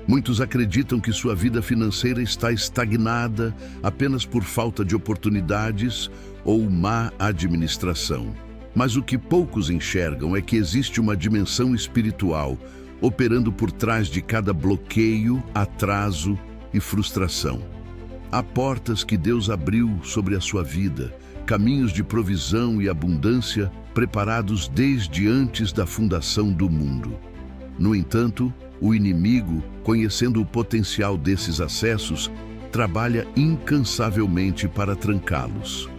Muitos acreditam que sua vida financeira está estagnada apenas por falta de oportunidades ou má administração. Mas o que poucos enxergam é que existe uma dimensão espiritual operando por trás de cada bloqueio, atraso e frustração. Há portas que Deus abriu sobre a sua vida, caminhos de provisão e abundância preparados desde antes da fundação do mundo. No entanto, o inimigo, conhecendo o potencial desses acessos, trabalha incansavelmente para trancá-los.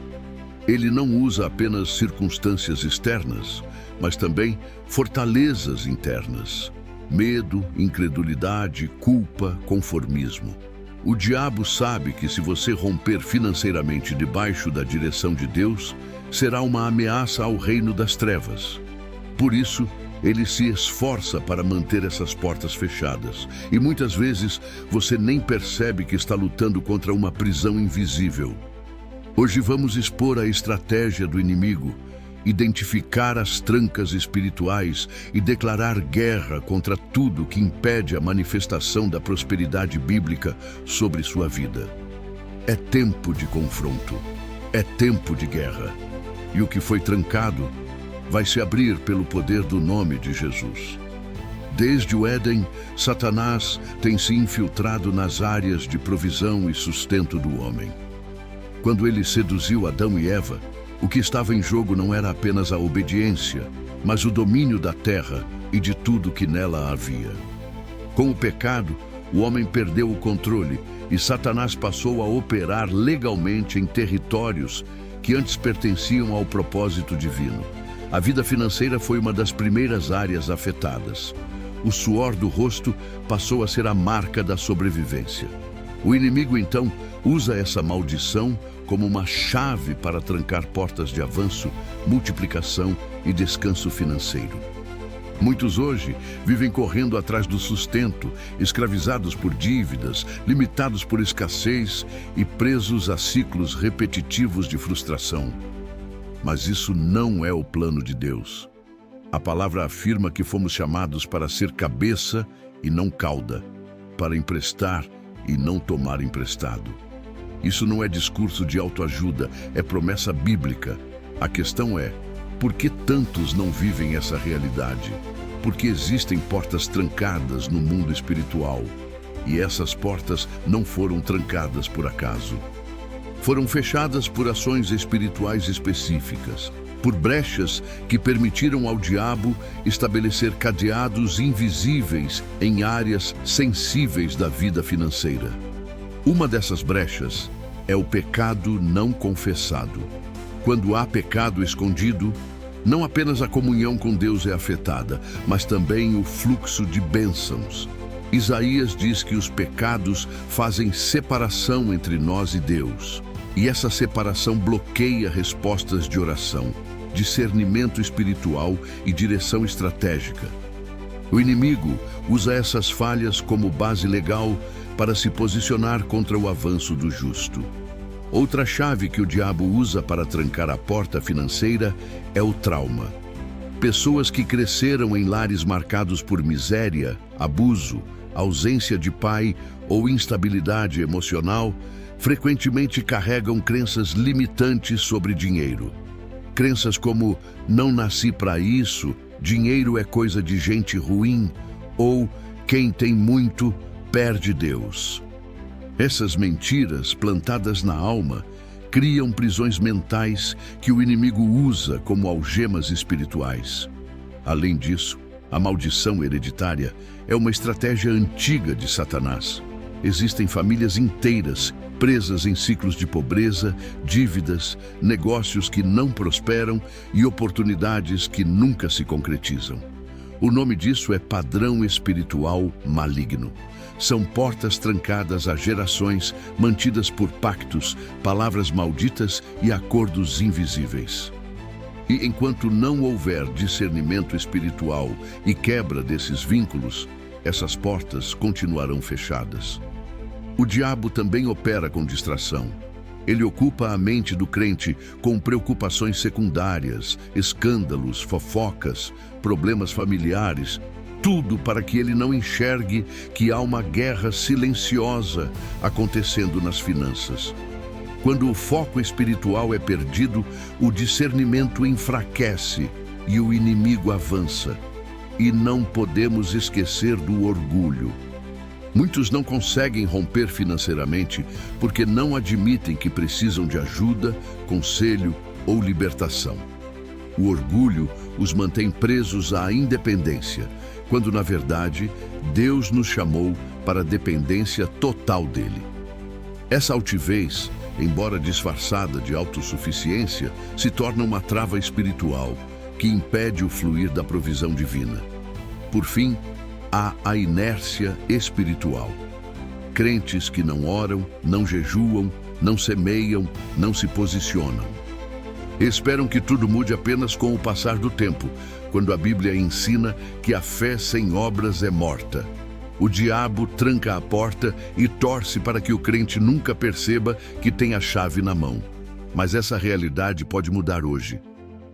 Ele não usa apenas circunstâncias externas, mas também fortalezas internas. Medo, incredulidade, culpa, conformismo. O diabo sabe que se você romper financeiramente debaixo da direção de Deus, será uma ameaça ao reino das trevas. Por isso, ele se esforça para manter essas portas fechadas. E muitas vezes você nem percebe que está lutando contra uma prisão invisível. Hoje vamos expor a estratégia do inimigo, identificar as trancas espirituais e declarar guerra contra tudo que impede a manifestação da prosperidade bíblica sobre sua vida. É tempo de confronto, é tempo de guerra. E o que foi trancado vai se abrir pelo poder do nome de Jesus. Desde o Éden, Satanás tem se infiltrado nas áreas de provisão e sustento do homem. Quando ele seduziu Adão e Eva, o que estava em jogo não era apenas a obediência, mas o domínio da terra e de tudo que nela havia. Com o pecado, o homem perdeu o controle e Satanás passou a operar legalmente em territórios que antes pertenciam ao propósito divino. A vida financeira foi uma das primeiras áreas afetadas. O suor do rosto passou a ser a marca da sobrevivência. O inimigo, então, usa essa maldição como uma chave para trancar portas de avanço, multiplicação e descanso financeiro. Muitos hoje vivem correndo atrás do sustento, escravizados por dívidas, limitados por escassez e presos a ciclos repetitivos de frustração. Mas isso não é o plano de Deus. A palavra afirma que fomos chamados para ser cabeça e não cauda, para emprestar e não tomar emprestado. Isso não é discurso de autoajuda, é promessa bíblica. A questão é, por que tantos não vivem essa realidade? Porque existem portas trancadas no mundo espiritual. E essas portas não foram trancadas por acaso. Foram fechadas por ações espirituais específicas, por brechas que permitiram ao diabo estabelecer cadeados invisíveis em áreas sensíveis da vida financeira. Uma dessas brechas é o pecado não confessado. Quando há pecado escondido, não apenas a comunhão com Deus é afetada, mas também o fluxo de bênçãos. Isaías diz que os pecados fazem separação entre nós e Deus. E essa separação bloqueia respostas de oração, discernimento espiritual e direção estratégica. O inimigo usa essas falhas como base legal para se posicionar contra o avanço do justo. Outra chave que o diabo usa para trancar a porta financeira é o trauma. Pessoas que cresceram em lares marcados por miséria, abuso, ausência de pai ou instabilidade emocional frequentemente carregam crenças limitantes sobre dinheiro. Crenças como "não nasci para isso", "dinheiro é coisa de gente ruim" ou "quem tem muito perde Deus". Essas mentiras plantadas na alma criam prisões mentais que o inimigo usa como algemas espirituais. Além disso, a maldição hereditária é uma estratégia antiga de Satanás. Existem famílias inteiras presas em ciclos de pobreza, dívidas, negócios que não prosperam e oportunidades que nunca se concretizam. O nome disso é padrão espiritual maligno. São portas trancadas a gerações, mantidas por pactos, palavras malditas e acordos invisíveis. E enquanto não houver discernimento espiritual e quebra desses vínculos, essas portas continuarão fechadas. O diabo também opera com distração. Ele ocupa a mente do crente com preocupações secundárias, escândalos, fofocas, problemas familiares tudo para que ele não enxergue que há uma guerra silenciosa acontecendo nas finanças. Quando o foco espiritual é perdido, o discernimento enfraquece e o inimigo avança. E não podemos esquecer do orgulho. Muitos não conseguem romper financeiramente porque não admitem que precisam de ajuda, conselho ou libertação. O orgulho os mantém presos à independência, quando na verdade Deus nos chamou para a dependência total dele. Essa altivez, embora disfarçada de autossuficiência, se torna uma trava espiritual que impede o fluir da provisão divina. Por fim, há a inércia espiritual. Crentes que não oram, não jejuam, não semeiam, não se posicionam. Esperam que tudo mude apenas com o passar do tempo, quando a Bíblia ensina que a fé sem obras é morta. O diabo tranca a porta e torce para que o crente nunca perceba que tem a chave na mão. Mas essa realidade pode mudar hoje.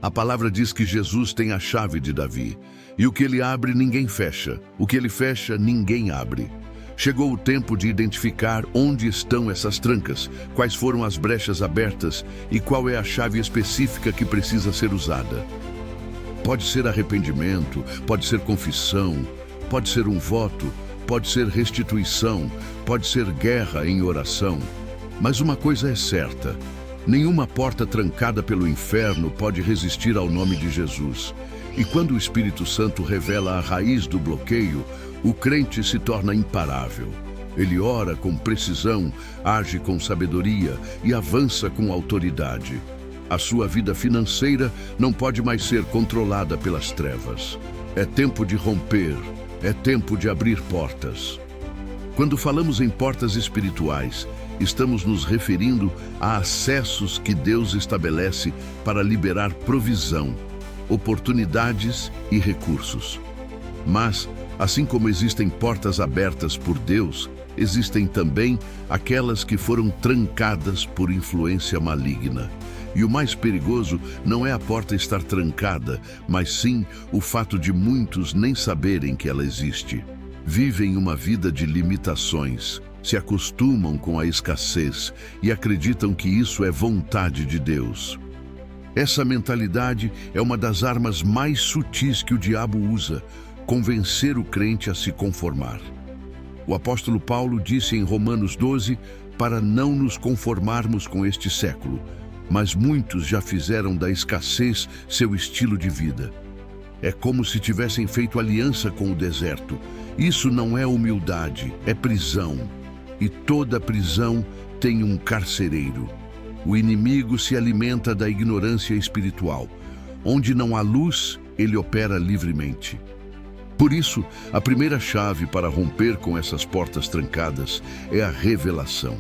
A palavra diz que Jesus tem a chave de Davi, e o que ele abre, ninguém fecha. O que ele fecha, ninguém abre. Chegou o tempo de identificar onde estão essas trancas, quais foram as brechas abertas e qual é a chave específica que precisa ser usada. Pode ser arrependimento, pode ser confissão, pode ser um voto, pode ser restituição, pode ser guerra em oração. Mas uma coisa é certa: nenhuma porta trancada pelo inferno pode resistir ao nome de Jesus. E quando o Espírito Santo revela a raiz do bloqueio, o crente se torna imparável. Ele ora com precisão, age com sabedoria e avança com autoridade. A sua vida financeira não pode mais ser controlada pelas trevas. É tempo de romper, é tempo de abrir portas. Quando falamos em portas espirituais, estamos nos referindo a acessos que Deus estabelece para liberar provisão, oportunidades e recursos. Mas, assim como existem portas abertas por Deus, existem também aquelas que foram trancadas por influência maligna. E o mais perigoso não é a porta estar trancada, mas sim o fato de muitos nem saberem que ela existe. Vivem uma vida de limitações, se acostumam com a escassez e acreditam que isso é vontade de Deus. Essa mentalidade é uma das armas mais sutis que o diabo usa: convencer o crente a se conformar. O apóstolo Paulo disse em Romanos 12 para não nos conformarmos com este século, mas muitos já fizeram da escassez seu estilo de vida. É como se tivessem feito aliança com o deserto. Isso não é humildade, é prisão. E toda prisão tem um carcereiro. O inimigo se alimenta da ignorância espiritual. Onde não há luz, ele opera livremente. Por isso, a primeira chave para romper com essas portas trancadas é a revelação.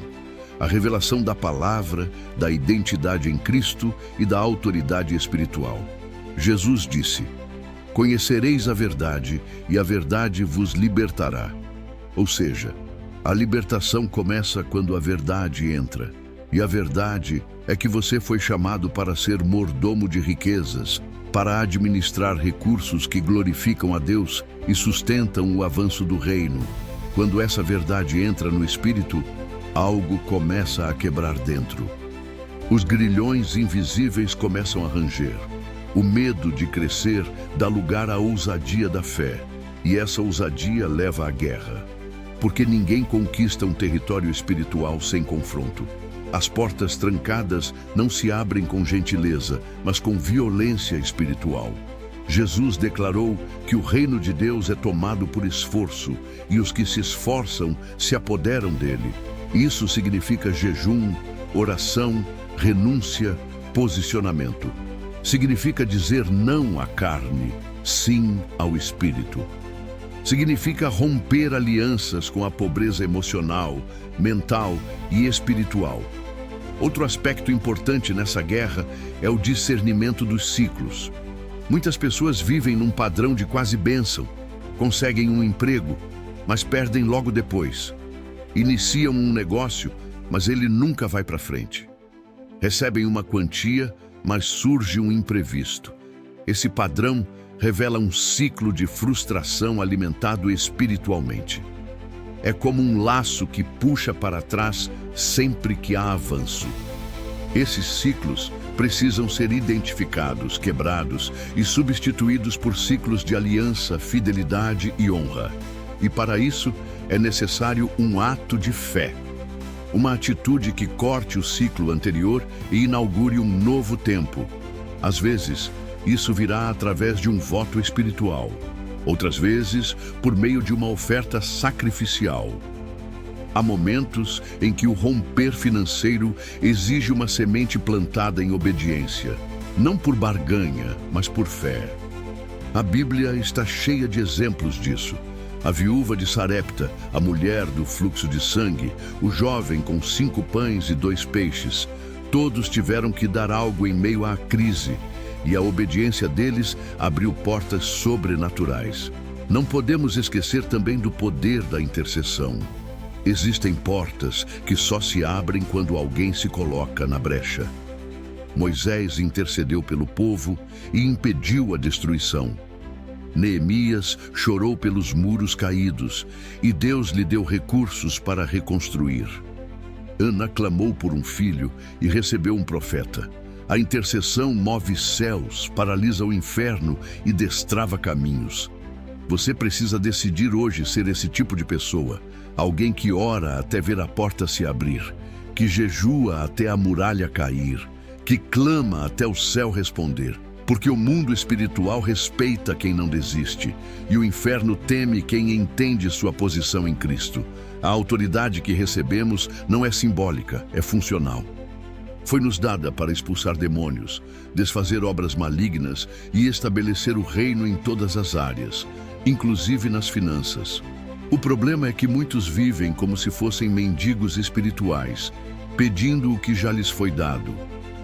A revelação da palavra, da identidade em Cristo e da autoridade espiritual. Jesus disse: "Conhecereis a verdade, e a verdade vos libertará." Ou seja, a libertação começa quando a verdade entra. E a verdade é que você foi chamado para ser mordomo de riquezas, para administrar recursos que glorificam a Deus e sustentam o avanço do reino. Quando essa verdade entra no espírito, algo começa a quebrar dentro. Os grilhões invisíveis começam a ranger. O medo de crescer dá lugar à ousadia da fé, e essa ousadia leva à guerra. Porque ninguém conquista um território espiritual sem confronto. As portas trancadas não se abrem com gentileza, mas com violência espiritual. Jesus declarou que o reino de Deus é tomado por esforço, e os que se esforçam se apoderam dele. Isso significa jejum, oração, renúncia, posicionamento. Significa dizer não à carne, sim ao espírito. Significa romper alianças com a pobreza emocional, mental e espiritual. Outro aspecto importante nessa guerra é o discernimento dos ciclos. Muitas pessoas vivem num padrão de quase bênção, conseguem um emprego, mas perdem logo depois. Iniciam um negócio, mas ele nunca vai para frente. Recebem uma quantia, mas surge um imprevisto. Esse padrão revela um ciclo de frustração alimentado espiritualmente. É como um laço que puxa para trás sempre que há avanço. Esses ciclos precisam ser identificados, quebrados e substituídos por ciclos de aliança, fidelidade e honra. E para isso é necessário um ato de fé. Uma atitude que corte o ciclo anterior e inaugure um novo tempo. Às vezes, isso virá através de um voto espiritual. Outras vezes, por meio de uma oferta sacrificial. Há momentos em que o romper financeiro exige uma semente plantada em obediência, não por barganha, mas por fé. A Bíblia está cheia de exemplos disso. A viúva de Sarepta, a mulher do fluxo de sangue, o jovem com 5 pães e 2 peixes, todos tiveram que dar algo em meio à crise, e a obediência deles abriu portas sobrenaturais. Não podemos esquecer também do poder da intercessão. Existem portas que só se abrem quando alguém se coloca na brecha. Moisés intercedeu pelo povo e impediu a destruição. Neemias chorou pelos muros caídos e Deus lhe deu recursos para reconstruir. Ana clamou por um filho e recebeu um profeta. A intercessão move céus, paralisa o inferno e destrava caminhos. Você precisa decidir hoje ser esse tipo de pessoa. Alguém que ora até ver a porta se abrir, que jejua até a muralha cair, que clama até o céu responder. Porque o mundo espiritual respeita quem não desiste, e o inferno teme quem entende sua posição em Cristo. A autoridade que recebemos não é simbólica, é funcional. Foi-nos dada para expulsar demônios, desfazer obras malignas e estabelecer o reino em todas as áreas, inclusive nas finanças. O problema é que muitos vivem como se fossem mendigos espirituais, pedindo o que já lhes foi dado.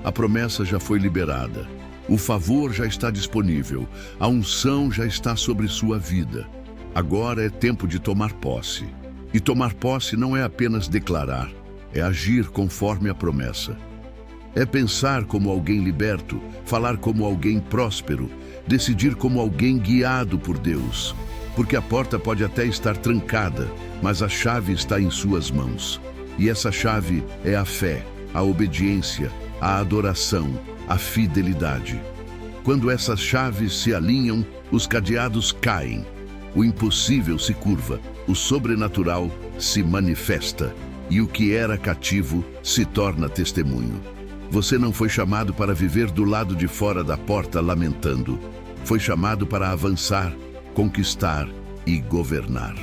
A promessa já foi liberada. O favor já está disponível, a unção já está sobre sua vida. Agora é tempo de tomar posse. E tomar posse não é apenas declarar, é agir conforme a promessa. É pensar como alguém liberto, falar como alguém próspero, decidir como alguém guiado por Deus. Porque a porta pode até estar trancada, mas a chave está em suas mãos. E essa chave é a fé, a obediência, a adoração, a fidelidade. Quando essas chaves se alinham, os cadeados caem, o impossível se curva, o sobrenatural se manifesta e o que era cativo se torna testemunho. Você não foi chamado para viver do lado de fora da porta lamentando. Foi chamado para avançar, conquistar e governar.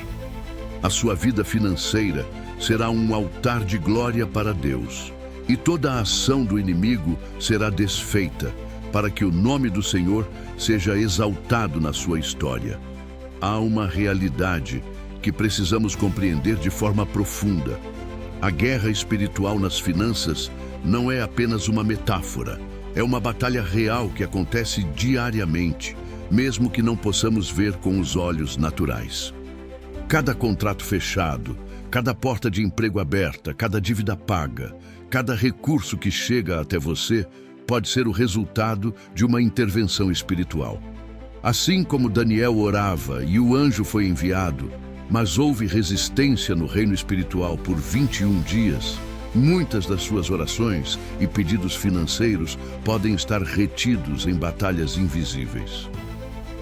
A sua vida financeira será um altar de glória para Deus. E toda a ação do inimigo será desfeita, para que o nome do Senhor seja exaltado na sua história. Há uma realidade que precisamos compreender de forma profunda. A guerra espiritual nas finanças não é apenas uma metáfora. É uma batalha real que acontece diariamente, mesmo que não possamos ver com os olhos naturais. Cada contrato fechado, cada porta de emprego aberta, cada dívida paga, cada recurso que chega até você pode ser o resultado de uma intervenção espiritual. Assim como Daniel orava e o anjo foi enviado, mas houve resistência no reino espiritual por 21 dias, muitas das suas orações e pedidos financeiros podem estar retidos em batalhas invisíveis.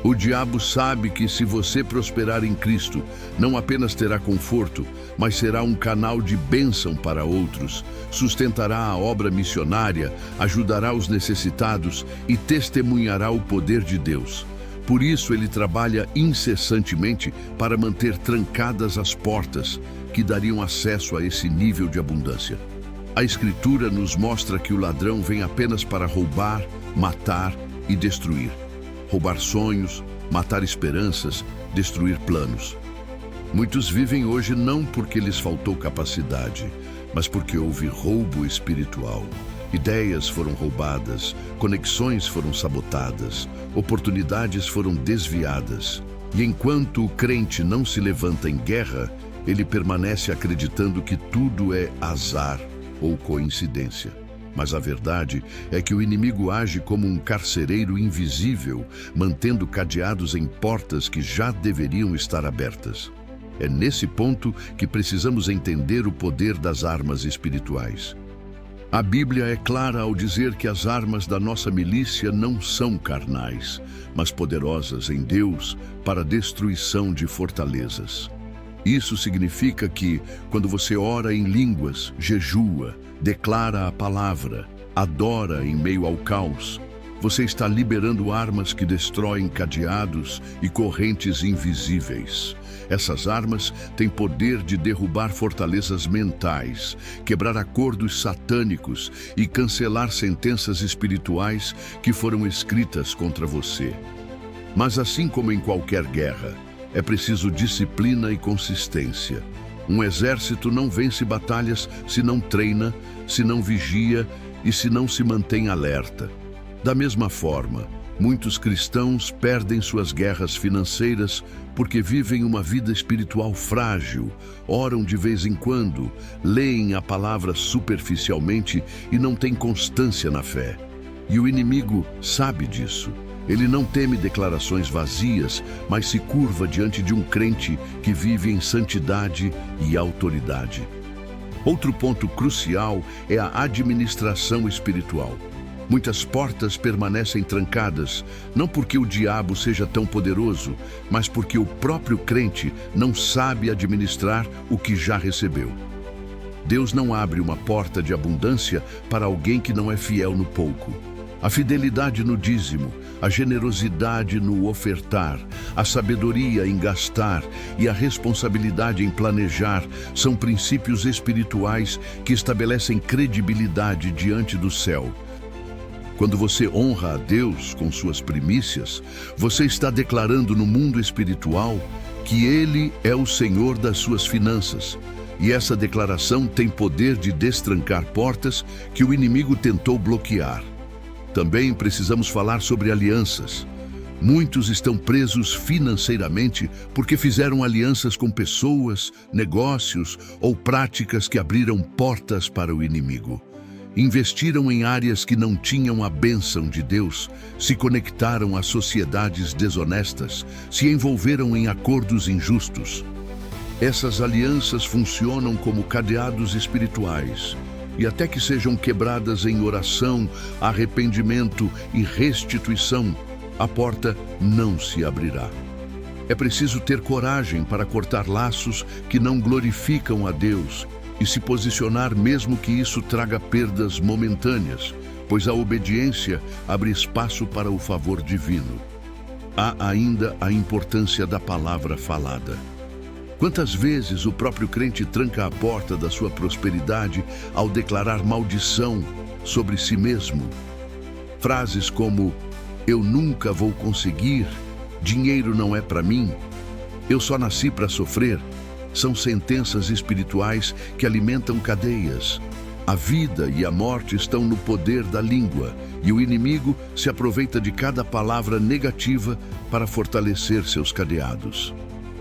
O diabo sabe que se você prosperar em Cristo, não apenas terá conforto, mas será um canal de bênção para outros, sustentará a obra missionária, ajudará os necessitados e testemunhará o poder de Deus. Por isso ele trabalha incessantemente para manter trancadas as portas que dariam acesso a esse nível de abundância. A Escritura nos mostra que o ladrão vem apenas para roubar, matar e destruir. Roubar sonhos, matar esperanças, destruir planos. Muitos vivem hoje não porque lhes faltou capacidade, mas porque houve roubo espiritual. Ideias foram roubadas, conexões foram sabotadas, oportunidades foram desviadas. E enquanto o crente não se levanta em guerra, ele permanece acreditando que tudo é azar ou coincidência. Mas a verdade é que o inimigo age como um carcereiro invisível, mantendo cadeados em portas que já deveriam estar abertas. É nesse ponto que precisamos entender o poder das armas espirituais. A Bíblia é clara ao dizer que as armas da nossa milícia não são carnais, mas poderosas em Deus para a destruição de fortalezas. Isso significa que, quando você ora em línguas, jejua, declara a palavra, adora em meio ao caos, você está liberando armas que destroem cadeados e correntes invisíveis. Essas armas têm poder de derrubar fortalezas mentais, quebrar acordos satânicos e cancelar sentenças espirituais que foram escritas contra você. Mas assim como em qualquer guerra, é preciso disciplina e consistência. Um exército não vence batalhas se não treina, se não vigia e se não se mantém alerta. Da mesma forma, muitos cristãos perdem suas guerras financeiras porque vivem uma vida espiritual frágil, oram de vez em quando, leem a palavra superficialmente e não têm constância na fé. E o inimigo sabe disso. Ele não teme declarações vazias, mas se curva diante de um crente que vive em santidade e autoridade. Outro ponto crucial é a administração espiritual. Muitas portas permanecem trancadas, não porque o diabo seja tão poderoso, mas porque o próprio crente não sabe administrar o que já recebeu. Deus não abre uma porta de abundância para alguém que não é fiel no pouco. A fidelidade no dízimo, a generosidade no ofertar, a sabedoria em gastar e a responsabilidade em planejar são princípios espirituais que estabelecem credibilidade diante do céu. Quando você honra a Deus com suas primícias, você está declarando no mundo espiritual que Ele é o Senhor das suas finanças. E essa declaração tem poder de destrancar portas que o inimigo tentou bloquear. Também precisamos falar sobre alianças. Muitos estão presos financeiramente porque fizeram alianças com pessoas, negócios ou práticas que abriram portas para o inimigo. Investiram em áreas que não tinham a bênção de Deus, se conectaram a sociedades desonestas, se envolveram em acordos injustos. Essas alianças funcionam como cadeados espirituais, e até que sejam quebradas em oração, arrependimento e restituição, a porta não se abrirá. É preciso ter coragem para cortar laços que não glorificam a Deus e se posicionar mesmo que isso traga perdas momentâneas, pois a obediência abre espaço para o favor divino. Há ainda a importância da palavra falada. Quantas vezes o próprio crente tranca a porta da sua prosperidade ao declarar maldição sobre si mesmo? Frases como: "Eu nunca vou conseguir", "Dinheiro não é para mim", "Eu só nasci para sofrer", são sentenças espirituais que alimentam cadeias. A vida e a morte estão no poder da língua, e o inimigo se aproveita de cada palavra negativa para fortalecer seus cadeados.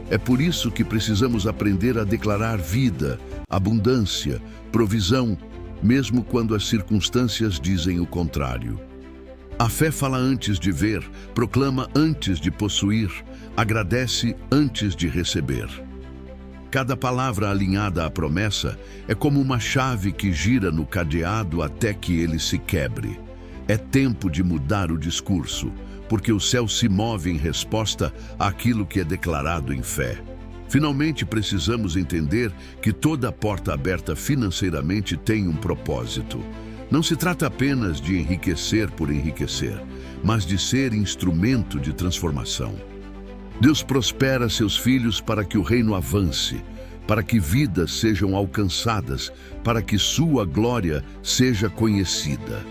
É por isso que precisamos aprender a declarar vida, abundância, provisão, mesmo quando as circunstâncias dizem o contrário. A fé fala antes de ver, proclama antes de possuir, agradece antes de receber. Cada palavra alinhada à promessa é como uma chave que gira no cadeado até que ele se quebre. É tempo de mudar o discurso, porque o céu se move em resposta àquilo que é declarado em fé. Finalmente, precisamos entender que toda porta aberta financeiramente tem um propósito. Não se trata apenas de enriquecer por enriquecer, mas de ser instrumento de transformação. Deus prospera seus filhos para que o reino avance, para que vidas sejam alcançadas, para que sua glória seja conhecida.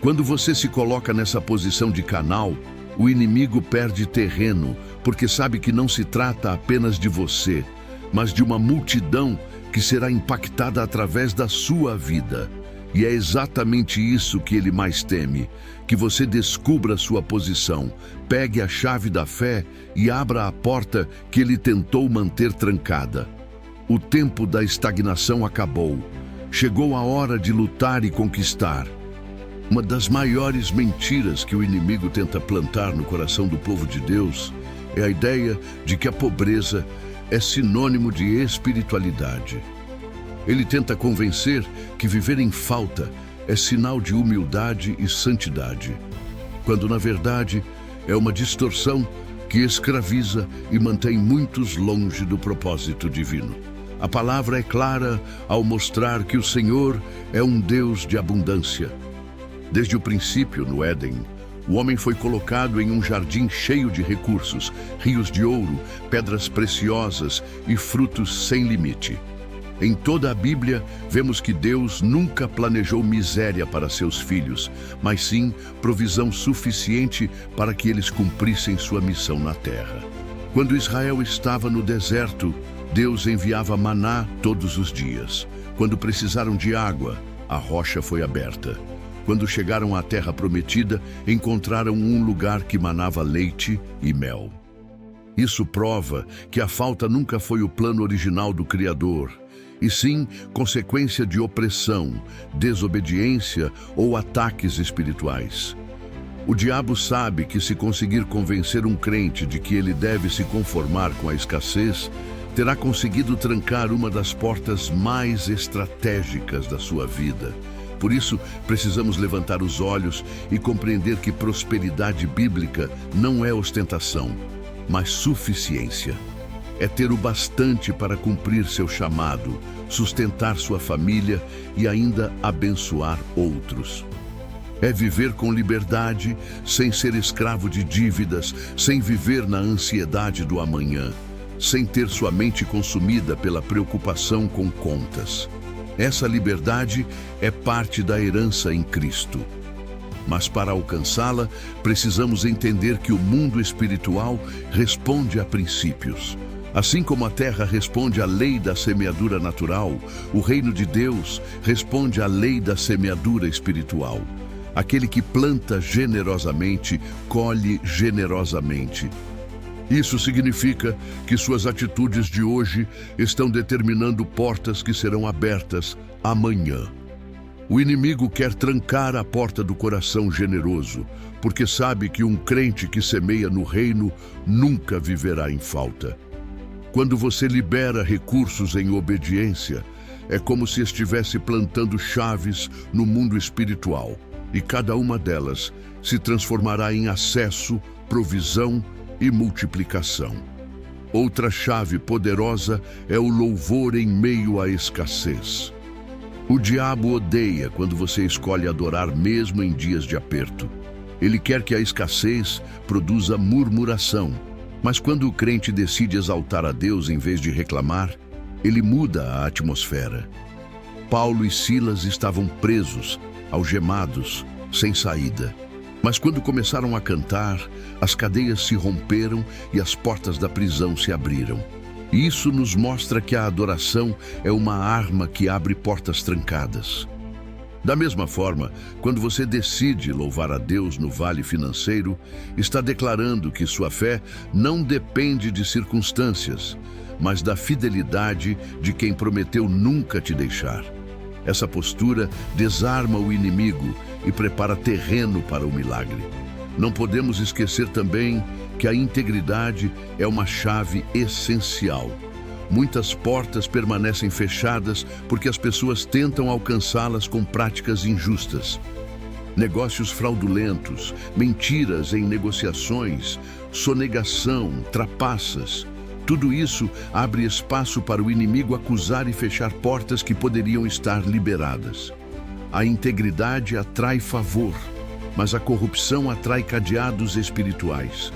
Quando você se coloca nessa posição de canal, o inimigo perde terreno, porque sabe que não se trata apenas de você, mas de uma multidão que será impactada através da sua vida. E é exatamente isso que ele mais teme, que você descubra sua posição, pegue a chave da fé e abra a porta que ele tentou manter trancada. O tempo da estagnação acabou. Chegou a hora de lutar e conquistar. Uma das maiores mentiras que o inimigo tenta plantar no coração do povo de Deus é a ideia de que a pobreza é sinônimo de espiritualidade. Ele tenta convencer que viver em falta é sinal de humildade e santidade, quando na verdade é uma distorção que escraviza e mantém muitos longe do propósito divino. A palavra é clara ao mostrar que o Senhor é um Deus de abundância. Desde o princípio, no Éden, o homem foi colocado em um jardim cheio de recursos, rios de ouro, pedras preciosas e frutos sem limite. Em toda a Bíblia, vemos que Deus nunca planejou miséria para seus filhos, mas sim provisão suficiente para que eles cumprissem sua missão na terra. Quando Israel estava no deserto, Deus enviava maná todos os dias. Quando precisaram de água, a rocha foi aberta. Quando chegaram à terra prometida, encontraram um lugar que manava leite e mel. Isso prova que a falta nunca foi o plano original do Criador, e sim consequência de opressão, desobediência ou ataques espirituais. O diabo sabe que se conseguir convencer um crente de que ele deve se conformar com a escassez, terá conseguido trancar uma das portas mais estratégicas da sua vida. Por isso, precisamos levantar os olhos e compreender que prosperidade bíblica não é ostentação, mas suficiência. É ter o bastante para cumprir seu chamado, sustentar sua família e ainda abençoar outros. É viver com liberdade, sem ser escravo de dívidas, sem viver na ansiedade do amanhã, sem ter sua mente consumida pela preocupação com contas. Essa liberdade é parte da herança em Cristo. Mas para alcançá-la, precisamos entender que o mundo espiritual responde a princípios. Assim como a terra responde à lei da semeadura natural, o reino de Deus responde à lei da semeadura espiritual. Aquele que planta generosamente, colhe generosamente. Isso significa que suas atitudes de hoje estão determinando portas que serão abertas amanhã. O inimigo quer trancar a porta do coração generoso, porque sabe que um crente que semeia no reino nunca viverá em falta. Quando você libera recursos em obediência, é como se estivesse plantando chaves no mundo espiritual, e cada uma delas se transformará em acesso, provisão e multiplicação. Outra chave poderosa é o louvor em meio à escassez. O diabo odeia quando você escolhe adorar mesmo em dias de aperto. Ele quer que a escassez produza murmuração, mas quando o crente decide exaltar a Deus em vez de reclamar, ele muda a atmosfera. Paulo e Silas estavam presos, algemados, sem saída. Mas quando começaram a cantar, as cadeias se romperam e as portas da prisão se abriram. E isso nos mostra que a adoração é uma arma que abre portas trancadas. Da mesma forma, quando você decide louvar a Deus no vale financeiro, está declarando que sua fé não depende de circunstâncias, mas da fidelidade de quem prometeu nunca te deixar. Essa postura desarma o inimigo e prepara terreno para o milagre. Não podemos esquecer também que a integridade é uma chave essencial. Muitas portas permanecem fechadas porque as pessoas tentam alcançá-las com práticas injustas. Negócios fraudulentos, mentiras em negociações, sonegação, trapaças. Tudo isso abre espaço para o inimigo acusar e fechar portas que poderiam estar liberadas. A integridade atrai favor, mas a corrupção atrai cadeados espirituais.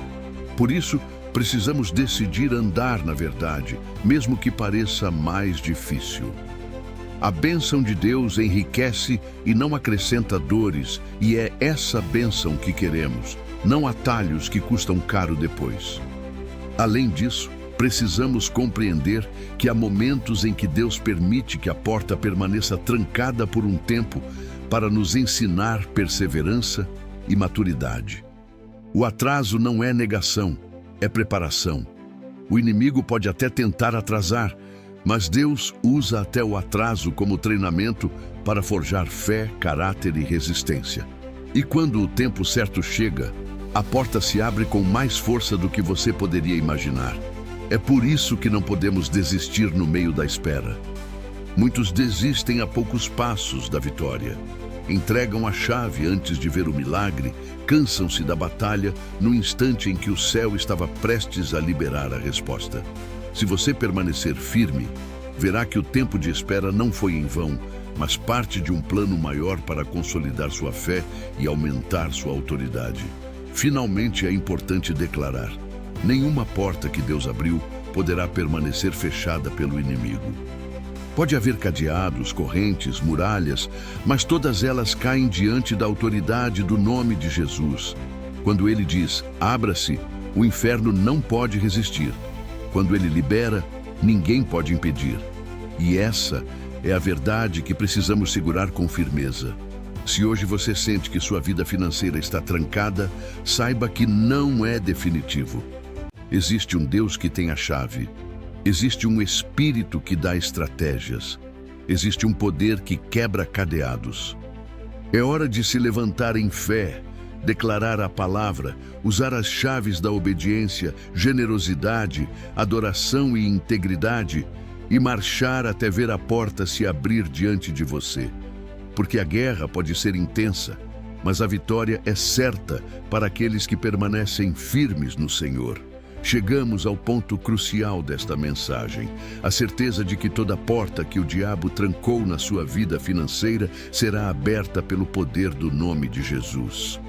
Por isso, precisamos decidir andar na verdade, mesmo que pareça mais difícil. A bênção de Deus enriquece e não acrescenta dores, e é essa bênção que queremos, não atalhos que custam caro depois. Além disso, precisamos compreender que há momentos em que Deus permite que a porta permaneça trancada por um tempo para nos ensinar perseverança e maturidade. O atraso não é negação, é preparação. O inimigo pode até tentar atrasar, Mas Deus usa até o atraso como treinamento para forjar fé, caráter e resistência. E quando o tempo certo chega, a porta se abre com mais força do que você poderia imaginar. É por isso que não podemos desistir no meio da espera. Muitos desistem a poucos passos da vitória. Entregam a chave antes de ver o milagre, cansam-se da batalha no instante em que o céu estava prestes a liberar a resposta. Se você permanecer firme, verá que o tempo de espera não foi em vão, mas parte de um plano maior para consolidar sua fé e aumentar sua autoridade. Finalmente, é importante declarar: nenhuma porta que Deus abriu poderá permanecer fechada pelo inimigo. Pode haver cadeados, correntes, muralhas, mas todas elas caem diante da autoridade do nome de Jesus. Quando ele diz, abra-se, o inferno não pode resistir. Quando ele libera, ninguém pode impedir. E essa é a verdade que precisamos segurar com firmeza. Se hoje você sente que sua vida financeira está trancada, saiba que não é definitivo. Existe um Deus que tem a chave. Existe um Espírito que dá estratégias. Existe um poder que quebra cadeados. É hora de se levantar em fé, declarar a palavra, usar as chaves da obediência, generosidade, adoração e integridade e marchar até ver a porta se abrir diante de você. Porque a guerra pode ser intensa, mas a vitória é certa para aqueles que permanecem firmes no Senhor. Chegamos ao ponto crucial desta mensagem, a certeza de que toda porta que o diabo trancou na sua vida financeira será aberta pelo poder do nome de Jesus.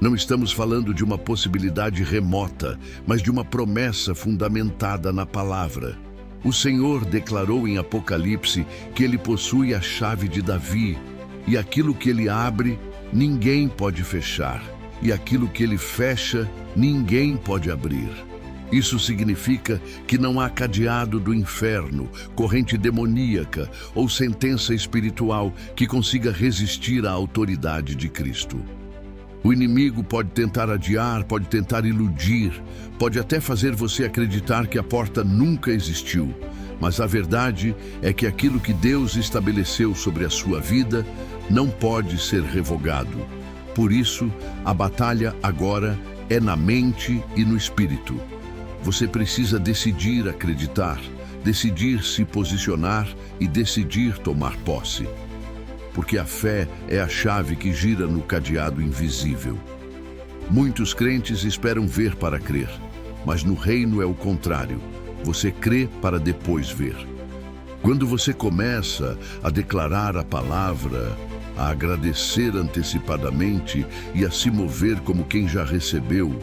Não estamos falando de uma possibilidade remota, mas de uma promessa fundamentada na palavra. O Senhor declarou em Apocalipse que ele possui a chave de Davi, e aquilo que ele abre, ninguém pode fechar, e aquilo que ele fecha, ninguém pode abrir. Isso significa que não há cadeado do inferno, corrente demoníaca ou sentença espiritual que consiga resistir à autoridade de Cristo. O inimigo pode tentar adiar, pode tentar iludir, pode até fazer você acreditar que a porta nunca existiu. Mas a verdade é que aquilo que Deus estabeleceu sobre a sua vida não pode ser revogado. Por isso, a batalha agora é na mente e no espírito. Você precisa decidir acreditar, decidir se posicionar e decidir tomar posse. Porque a fé é a chave que gira no cadeado invisível. Muitos crentes esperam ver para crer, mas no reino é o contrário. Você crê para depois ver. Quando você começa a declarar a palavra, a agradecer antecipadamente e a se mover como quem já recebeu,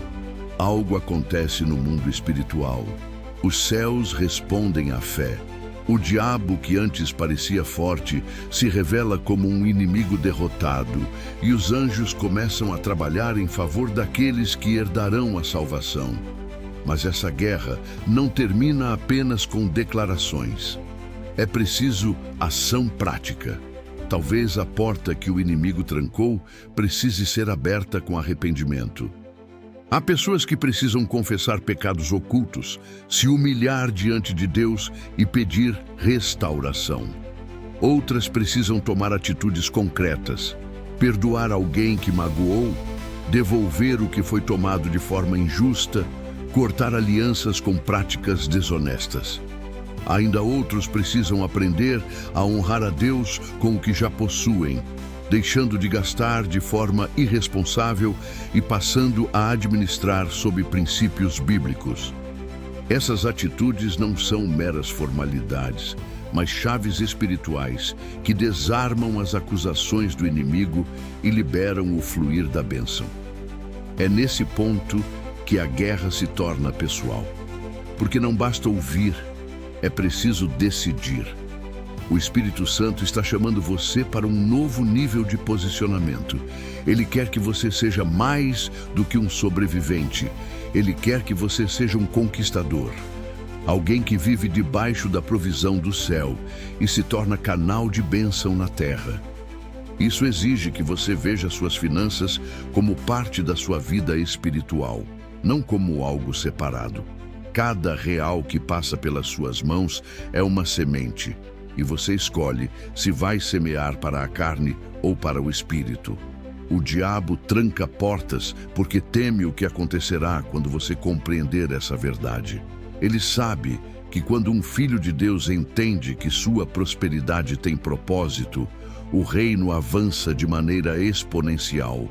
algo acontece no mundo espiritual. Os céus respondem à fé. O diabo, que antes parecia forte, se revela como um inimigo derrotado, e os anjos começam a trabalhar em favor daqueles que herdarão a salvação. Mas essa guerra não termina apenas com declarações. É preciso ação prática. Talvez a porta que o inimigo trancou precise ser aberta com arrependimento. Há pessoas que precisam confessar pecados ocultos, se humilhar diante de Deus e pedir restauração. Outras precisam tomar atitudes concretas, perdoar alguém que magoou, devolver o que foi tomado de forma injusta, cortar alianças com práticas desonestas. Ainda outros precisam aprender a honrar a Deus com o que já possuem, deixando de gastar de forma irresponsável e passando a administrar sob princípios bíblicos. Essas atitudes não são meras formalidades, mas chaves espirituais que desarmam as acusações do inimigo e liberam o fluir da bênção. É nesse ponto que a guerra se torna pessoal. Porque não basta ouvir, é preciso decidir. O Espírito Santo está chamando você para um novo nível de posicionamento. Ele quer que você seja mais do que um sobrevivente. Ele quer que você seja um conquistador. Alguém que vive debaixo da provisão do céu e se torna canal de bênção na terra. Isso exige que você veja suas finanças como parte da sua vida espiritual, não como algo separado. Cada real que passa pelas suas mãos é uma semente, e você escolhe se vai semear para a carne ou para o espírito. O diabo tranca portas porque teme o que acontecerá quando você compreender essa verdade. Ele sabe que quando um filho de Deus entende que sua prosperidade tem propósito, o reino avança de maneira exponencial.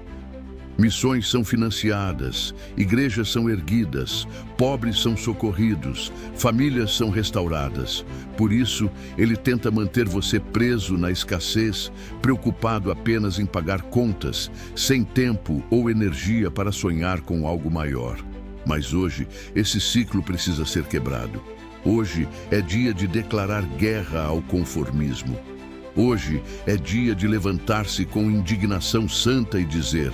Missões são financiadas, igrejas são erguidas, pobres são socorridos, famílias são restauradas. Por isso, ele tenta manter você preso na escassez, preocupado apenas em pagar contas, sem tempo ou energia para sonhar com algo maior. Mas hoje, esse ciclo precisa ser quebrado. Hoje é dia de declarar guerra ao conformismo. Hoje é dia de levantar-se com indignação santa e dizer: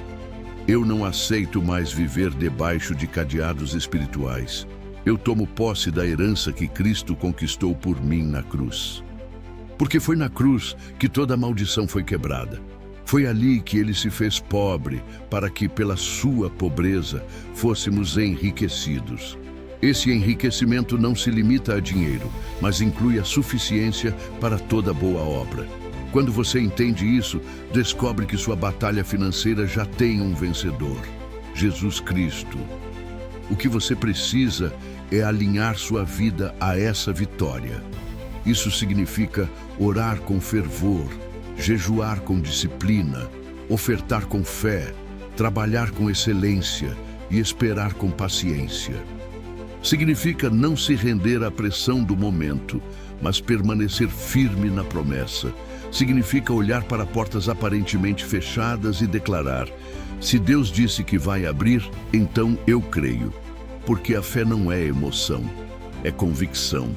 eu não aceito mais viver debaixo de cadeados espirituais. Eu tomo posse da herança que Cristo conquistou por mim na cruz. Porque foi na cruz que toda a maldição foi quebrada. Foi ali que ele se fez pobre, para que, pela sua pobreza, fôssemos enriquecidos. Esse enriquecimento não se limita a dinheiro, mas inclui a suficiência para toda boa obra. Quando você entende isso, descobre que sua batalha financeira já tem um vencedor: Jesus Cristo. O que você precisa é alinhar sua vida a essa vitória. Isso significa orar com fervor, jejuar com disciplina, ofertar com fé, trabalhar com excelência e esperar com paciência. Significa não se render à pressão do momento, mas permanecer firme na promessa. Significa olhar para portas aparentemente fechadas e declarar: se Deus disse que vai abrir, então eu creio. Porque a fé não é emoção, é convicção.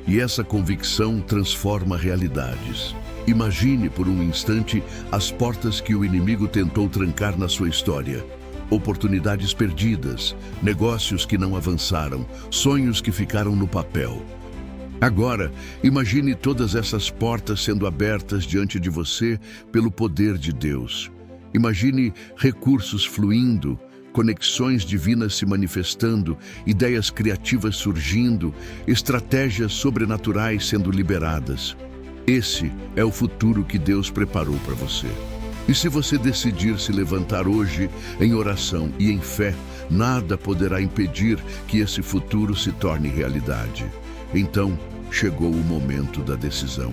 E essa convicção transforma realidades. Imagine por um instante as portas que o inimigo tentou trancar na sua história. Oportunidades perdidas, negócios que não avançaram, sonhos que ficaram no papel. Agora, imagine todas essas portas sendo abertas diante de você pelo poder de Deus. Imagine recursos fluindo, conexões divinas se manifestando, ideias criativas surgindo, estratégias sobrenaturais sendo liberadas. Esse é o futuro que Deus preparou para você. E se você decidir se levantar hoje em oração e em fé, nada poderá impedir que esse futuro se torne realidade. Então, chegou o momento da decisão.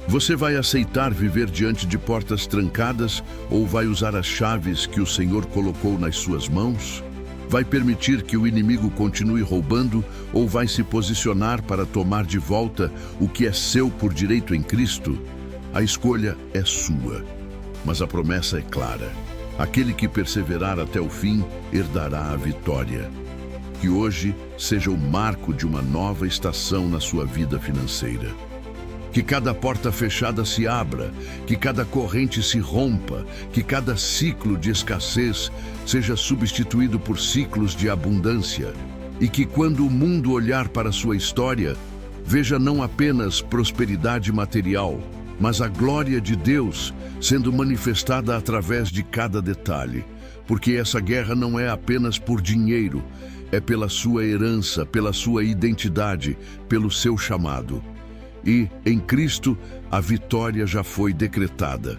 Você vai aceitar viver diante de portas trancadas ou vai usar as chaves que o Senhor colocou nas suas mãos? Vai permitir que o inimigo continue roubando ou vai se posicionar para tomar de volta o que é seu por direito em Cristo? A escolha é sua, mas a promessa é clara: aquele que perseverar até o fim herdará a vitória. Que hoje seja o marco de uma nova estação na sua vida financeira. Que cada porta fechada se abra, que cada corrente se rompa, que cada ciclo de escassez seja substituído por ciclos de abundância. E que quando o mundo olhar para a sua história, veja não apenas prosperidade material, mas a glória de Deus sendo manifestada através de cada detalhe. Porque essa guerra não é apenas por dinheiro, é pela sua herança, pela sua identidade, pelo seu chamado. E, em Cristo, a vitória já foi decretada.